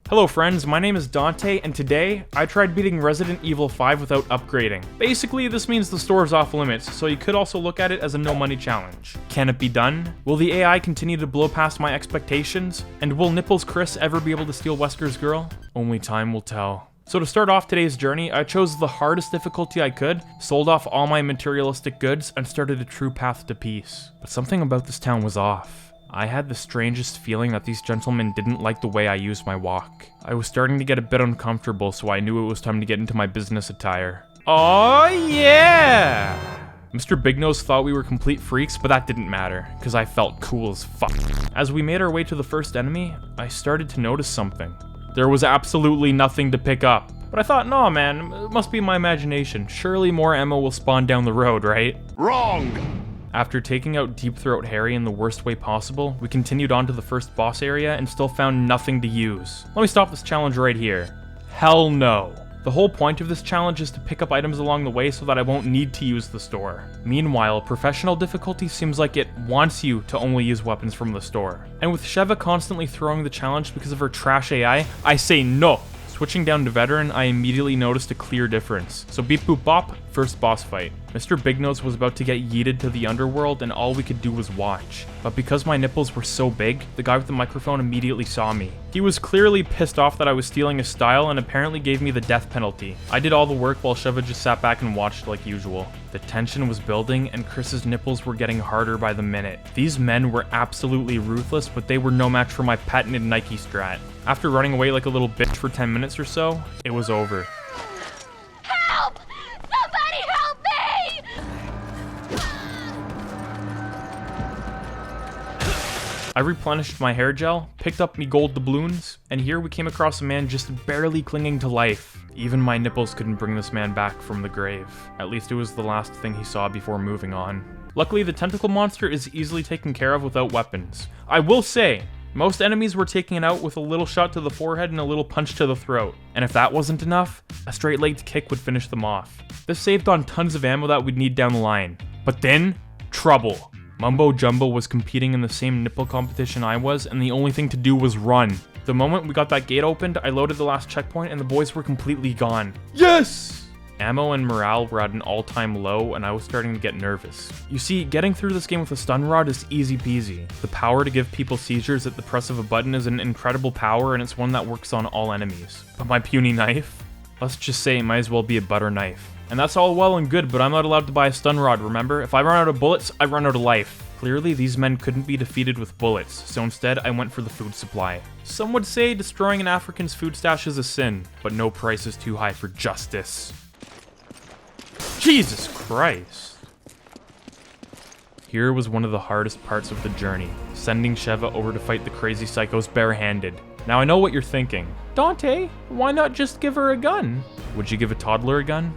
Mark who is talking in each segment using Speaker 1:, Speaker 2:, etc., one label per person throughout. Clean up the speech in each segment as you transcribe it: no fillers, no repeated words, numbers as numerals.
Speaker 1: Hello friends, my name is Dante, and today, I tried beating Resident Evil 5 without upgrading. Basically, this means the store is off limits, so you could also look at it as a no money challenge. Can it be done? Will the AI continue to blow past my expectations? And will Nipples Chris ever be able to steal Wesker's girl? Only time will tell. So to start off today's journey, I chose the hardest difficulty I could, sold off all my materialistic goods, and started a true path to peace. But something about this town was off. I had the strangest feeling that these gentlemen didn't like the way I used my walk. I was starting to get a bit uncomfortable, so I knew it was time to get into my business attire. Oh yeah! Mr. Big Nose thought we were complete freaks, but that didn't matter, because I felt cool as fuck. As we made our way to the first enemy, I started to notice something. There was absolutely nothing to pick up. But I thought, nah man, it must be my imagination. Surely more ammo will spawn down the road, right?
Speaker 2: Wrong!
Speaker 1: After taking out Deep Throat Harry in the worst way possible, we continued on to the first boss area and still found nothing to use. Let me stop this challenge right here. Hell no. The whole point of this challenge is to pick up items along the way so that I won't need to use the store. Meanwhile, professional difficulty seems like it wants you to only use weapons from the store. And with Sheva constantly throwing the challenge because of her trash AI, I say no. Switching down to veteran, I immediately noticed a clear difference. So beep boop bop, first boss fight. Mr. Big Nose was about to get yeeted to the underworld and all we could do was watch. But because my nipples were so big, the guy with the microphone immediately saw me. He was clearly pissed off that I was stealing his style and apparently gave me the death penalty. I did all the work while Sheva just sat back and watched like usual. The tension was building and Chris's nipples were getting harder by the minute. These men were absolutely ruthless, but they were no match for my patented Nike strat. After running away like a little bitch for 10 minutes or so, it was over.
Speaker 3: Help! Somebody help me!
Speaker 1: I replenished my hair gel, picked up me gold doubloons, and here we came across a man just barely clinging to life. Even my nipples couldn't bring this man back from the grave. At least it was the last thing he saw before moving on. Luckily, the tentacle monster is easily taken care of without weapons. I will say, most enemies were taken out with a little shot to the forehead and a little punch to the throat. And if that wasn't enough, a straight-legged kick would finish them off. This saved on tons of ammo that we'd need down the line. But then, trouble. Mumbo Jumbo was competing in the same nipple competition I was, and the only thing to do was run. The moment we got that gate opened, I loaded the last checkpoint and the boys were completely gone. Yes! Ammo and morale were at an all-time low, and I was starting to get nervous. You see, getting through this game with a stun rod is easy peasy. The power to give people seizures at the press of a button is an incredible power, and it's one that works on all enemies. But my puny knife? Let's just say it might as well be a butter knife. And that's all well and good, but I'm not allowed to buy a stun rod, remember? If I run out of bullets, I run out of life. Clearly, these men couldn't be defeated with bullets, so instead I went for the food supply. Some would say destroying an African's food stash is a sin, but no price is too high for justice. Jesus Christ. Here was one of the hardest parts of the journey, sending Sheva over to fight the crazy psychos barehanded. Now I know what you're thinking. Dante, why not just give her a gun? Would you give a toddler a gun?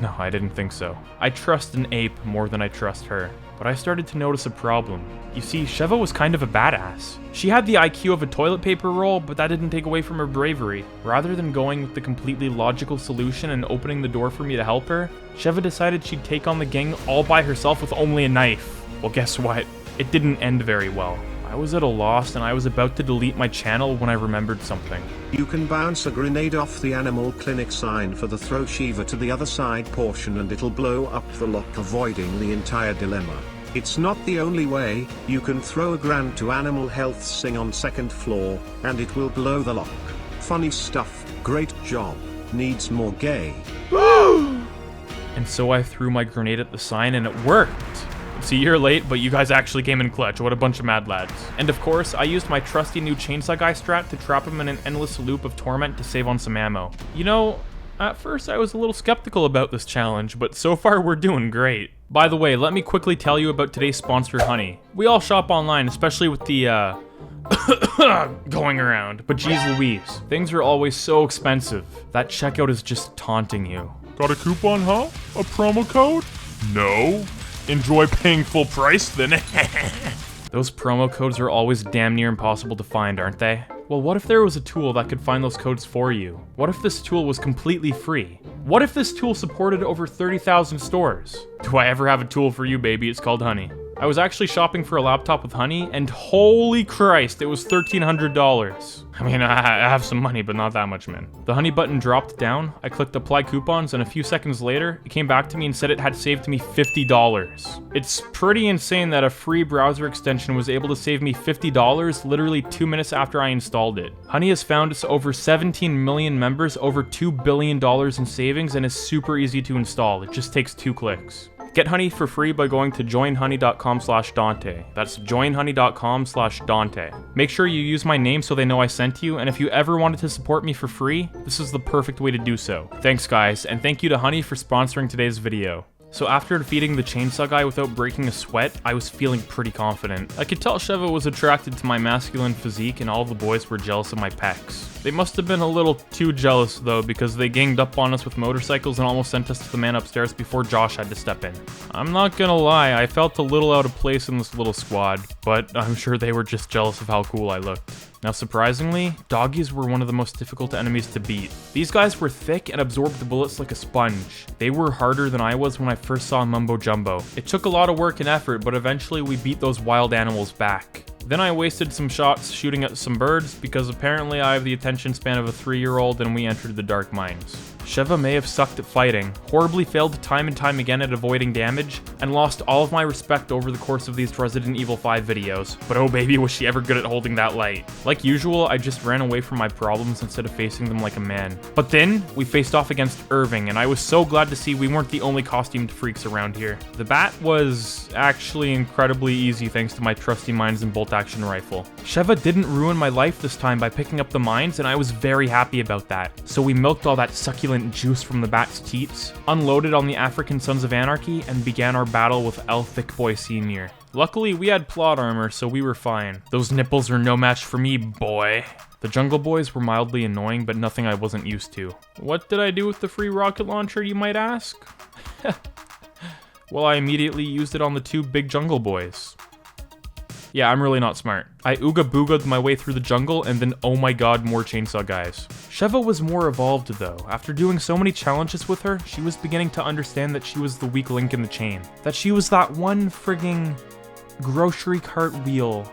Speaker 1: No, I didn't think so. I trust an ape more than I trust her. But I started to notice a problem. You see, Sheva was kind of a badass. She had the IQ of a toilet paper roll, but that didn't take away from her bravery. Rather than going with the completely logical solution and opening the door for me to help her, Sheva decided she'd take on the gang all by herself with only a knife. Well, guess what? It didn't end very well. I was at a loss and I was about to delete my channel when I remembered something.
Speaker 2: You can bounce a grenade off the animal clinic sign for the throw Sheva to the other side portion and it'll blow up the lock, avoiding the entire dilemma. It's not the only way. You can throw a grand to Animal Health Sing on 2nd floor, and it will blow the lock. Funny stuff, great job, needs more gay.
Speaker 1: And so I threw my grenade at the sign and it worked. It's a year late, but you guys actually came in clutch. What a bunch of mad lads. And of course, I used my trusty new chainsaw guy strat to trap him in an endless loop of torment to save on some ammo. You know, at first I was a little skeptical about this challenge, but so far we're doing great. By the way, let me quickly tell you about today's sponsor, Honey. We all shop online, especially with the, going around. But geez Louise, things are always so expensive. That checkout is just taunting you.
Speaker 4: Got a coupon, huh? A promo code? No. Enjoy paying full price then.
Speaker 1: Those promo codes are always damn near impossible to find, aren't they? Well, what if there was a tool that could find those codes for you? What if this tool was completely free? What if this tool supported over 30,000 stores? Do I ever have a tool for you, baby? It's called Honey. I was actually shopping for a laptop with Honey, and holy Christ, it was $1,300. I mean, I have some money, but not that much, man. The Honey button dropped down, I clicked apply coupons, and a few seconds later, it came back to me and said it had saved me $50. It's pretty insane that a free browser extension was able to save me $50 literally 2 minutes after I installed it. Honey has found its over 17 million members, over $2 billion in savings, and is super easy to install. It just takes 2 clicks. Get Honey for free by going to joinhoney.com/Dante. That's joinhoney.com/Dante. Make sure you use my name so they know I sent you, and if you ever wanted to support me for free, this is the perfect way to do so. Thanks guys, and thank you to Honey for sponsoring today's video. So after defeating the chainsaw guy without breaking a sweat, I was feeling pretty confident. I could tell Sheva was attracted to my masculine physique and all the boys were jealous of my pecs. They must have been a little too jealous though, because they ganged up on us with motorcycles and almost sent us to the man upstairs before Josh had to step in. I'm not gonna lie, I felt a little out of place in this little squad, but I'm sure they were just jealous of how cool I looked. Now surprisingly, doggies were one of the most difficult enemies to beat. These guys were thick and absorbed the bullets like a sponge. They were harder than I was when I first saw Mumbo Jumbo. It took a lot of work and effort, but eventually we beat those wild animals back. Then I wasted some shots shooting at some birds because apparently I have the attention span of a 3-year-old and we entered the dark mines. Sheva may have sucked at fighting, horribly failed time and time again at avoiding damage, and lost all of my respect over the course of these Resident Evil 5 videos, but oh baby was she ever good at holding that light. Like usual, I just ran away from my problems instead of facing them like a man. But then, we faced off against Irving, and I was so glad to see we weren't the only costumed freaks around here. The bat was actually incredibly easy thanks to my trusty mines and bolt-action rifle. Sheva didn't ruin my life this time by picking up the mines, and I was very happy about that. So we milked all that succulent juice from the bat's teats, unloaded on the African Sons of Anarchy, and began our battle with El Thick Boy Sr. Luckily, we had plot armor, so we were fine. Those nipples are no match for me, boy. The Jungle Boys were mildly annoying, but nothing I wasn't used to. What did I do with the free rocket launcher, you might ask? Well, I immediately used it on the 2 big Jungle Boys. Yeah, I'm really not smart. I ooga-booga'd my way through the jungle, and then oh my god, more chainsaw guys. Sheva was more evolved though. After doing so many challenges with her, she was beginning to understand that she was the weak link in the chain. That she was that one frigging grocery cart wheel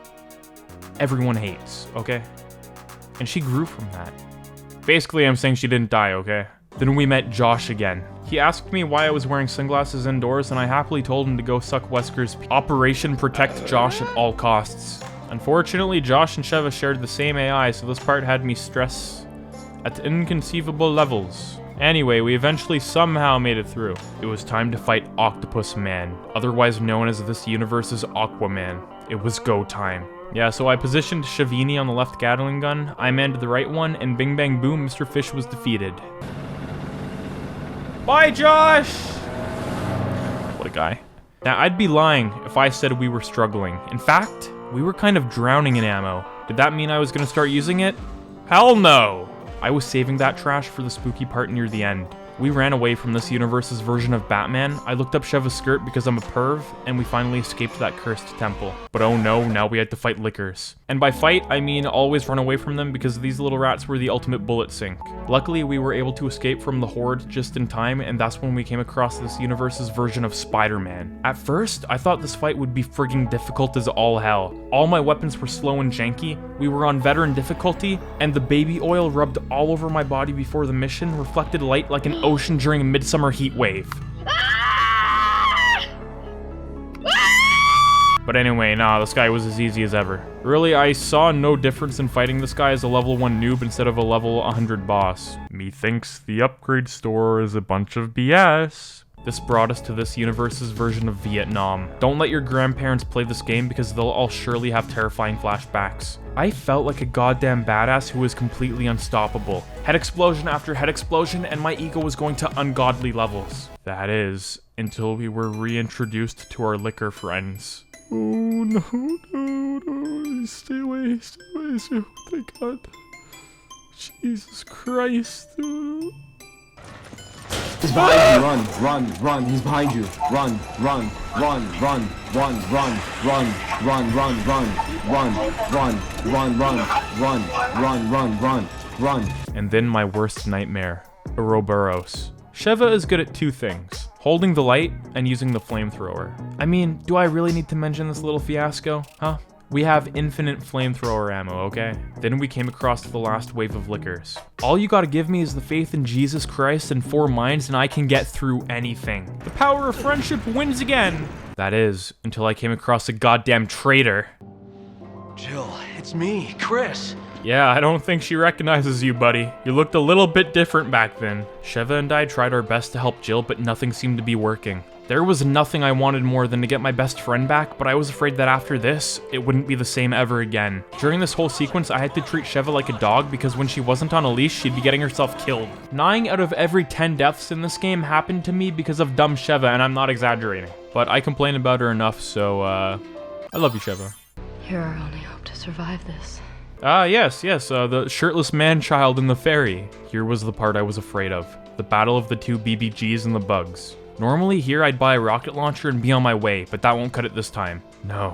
Speaker 1: everyone hates, okay? And she grew from that. Basically, I'm saying she didn't die, okay? Then we met Josh again. He asked me why I was wearing sunglasses indoors, and I happily told him to go suck Wesker's Operation Protect Josh at all costs. Unfortunately, Josh and Sheva shared the same AI, so this part had me stress at inconceivable levels. Anyway, we eventually somehow made it through. It was time to fight Octopus Man, otherwise known as this universe's Aquaman. It was go time. Yeah, so I positioned Shavini on the left Gatling gun, I manned the right one, and bing bang boom, Mr. Fish was defeated. Bye, Josh! What a guy. Now, I'd be lying if I said we were struggling. In fact, we were kind of drowning in ammo. Did that mean I was gonna start using it? Hell no! I was saving that trash for the spooky part near the end. We ran away from this universe's version of Batman. I looked up Sheva's skirt because I'm a perv, and we finally escaped that cursed temple. But oh no, now we had to fight lickers. And by fight, I mean always run away from them because these little rats were the ultimate bullet sink. Luckily, we were able to escape from the horde just in time, and that's when we came across this universe's version of Spider-Man. At first, I thought this fight would be frigging difficult as all hell. All my weapons were slow and janky, we were on veteran difficulty, and the baby oil rubbed all over my body before the mission reflected light like an ocean during a midsummer heat wave. But anyway, nah, this guy was as easy as ever. Really, I saw no difference in fighting this guy as a level 1 noob instead of a level 100 boss. Methinks the upgrade store is a bunch of BS. This brought us to this universe's version of Vietnam. Don't let your grandparents play this game because they'll all surely have terrifying flashbacks. I felt like a goddamn badass who was completely unstoppable. Head explosion after head explosion, and my ego was going to ungodly levels. That is, until we were reintroduced to our liquor friends. Oh no, no, no, stay away, thank God. Jesus Christ.
Speaker 5: He's behind you, run, he's behind you. Run.
Speaker 1: And then my worst nightmare, Ouroboros. Sheva is good at 2 things. holding the light and using the flamethrower. I mean, do I really need to mention this little fiasco, huh? We have infinite flamethrower ammo, okay? Then we came across the last wave of liquors. All you gotta give me is the faith in Jesus Christ and 4 minds and I can get through anything. The power of friendship wins again! That is, until I came across a goddamn traitor.
Speaker 6: Jill, it's me, Chris.
Speaker 1: Yeah, I don't think she recognizes you, buddy. You looked a little bit different back then. Sheva and I tried our best to help Jill, but nothing seemed to be working. There was nothing I wanted more than to get my best friend back, but I was afraid that after this, it wouldn't be the same ever again. During this whole sequence, I had to treat Sheva like a dog because when she wasn't on a leash, she'd be getting herself killed. 9 out of every 10 deaths in this game happened to me because of dumb Sheva, and I'm not exaggerating. But I complain about her enough, so, I love you, Sheva.
Speaker 3: You're our only hope to survive this.
Speaker 1: Yes, the shirtless man-child in the ferry. Here was the part I was afraid of. The battle of the 2 BBGs and the bugs. Normally here I'd buy a rocket launcher and be on my way, but that won't cut it this time. No.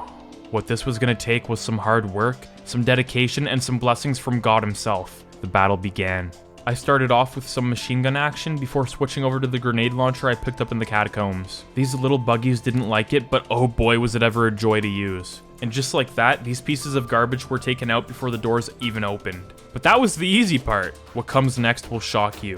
Speaker 1: What this was gonna take was some hard work, some dedication, and some blessings from God himself. The battle began. I started off with some machine gun action before switching over to the grenade launcher I picked up in the catacombs. These little buggies didn't like it, but oh boy was it ever a joy to use. And just like that, these pieces of garbage were taken out before the doors even opened. But that was the easy part. What comes next will shock you.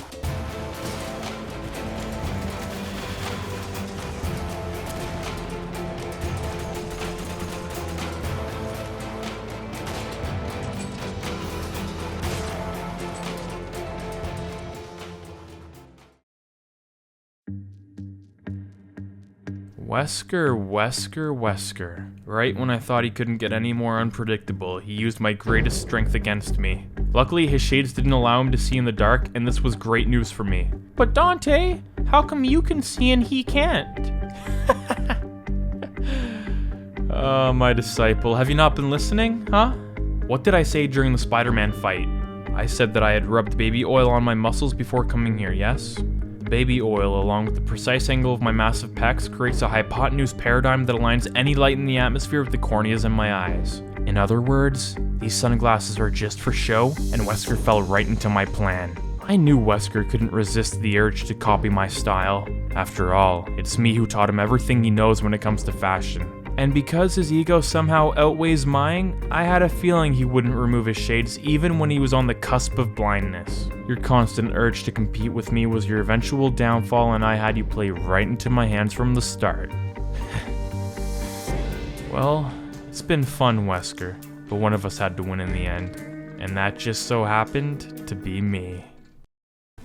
Speaker 1: Wesker. Right when I thought he couldn't get any more unpredictable, he used my greatest strength against me. Luckily, his shades didn't allow him to see in the dark, and this was great news for me. But Dante, how come you can see and he can't? Oh, my disciple, have you not been listening, huh? What did I say during the Spider-Man fight? I said that I had rubbed baby oil on my muscles before coming here, yes? Baby oil, along with the precise angle of my massive pecs, creates a hypotenuse paradigm that aligns any light in the atmosphere with the corneas in my eyes. In other words, these sunglasses are just for show, and Wesker fell right into my plan. I knew Wesker couldn't resist the urge to copy my style. After all, it's me who taught him everything he knows when it comes to fashion. And because his ego somehow outweighs mine, I had a feeling he wouldn't remove his shades even when he was on the cusp of blindness. Your constant urge to compete with me was your eventual downfall, and I had you play right into my hands from the start. Well, it's been fun, Wesker, but one of us had to win in the end, and that just so happened to be me.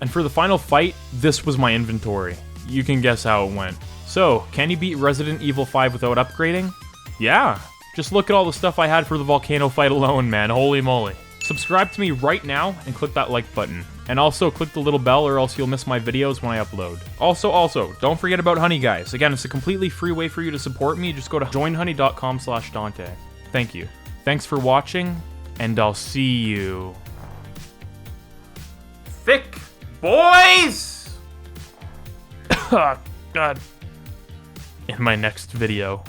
Speaker 1: And for the final fight, this was my inventory. You can guess how it went. So, can you beat Resident Evil 5 without upgrading? Yeah, just look at all the stuff I had for the volcano fight alone, man, holy moly. Subscribe to me right now and click that like button. And also click the little bell or else you'll miss my videos when I upload. Also, don't forget about Honey, guys. Again, it's a completely free way for you to support me. Just go to joinhoney.com/Dante. Thank you. Thanks for watching, and I'll see you. Thick boys! Oh, God. In my next video.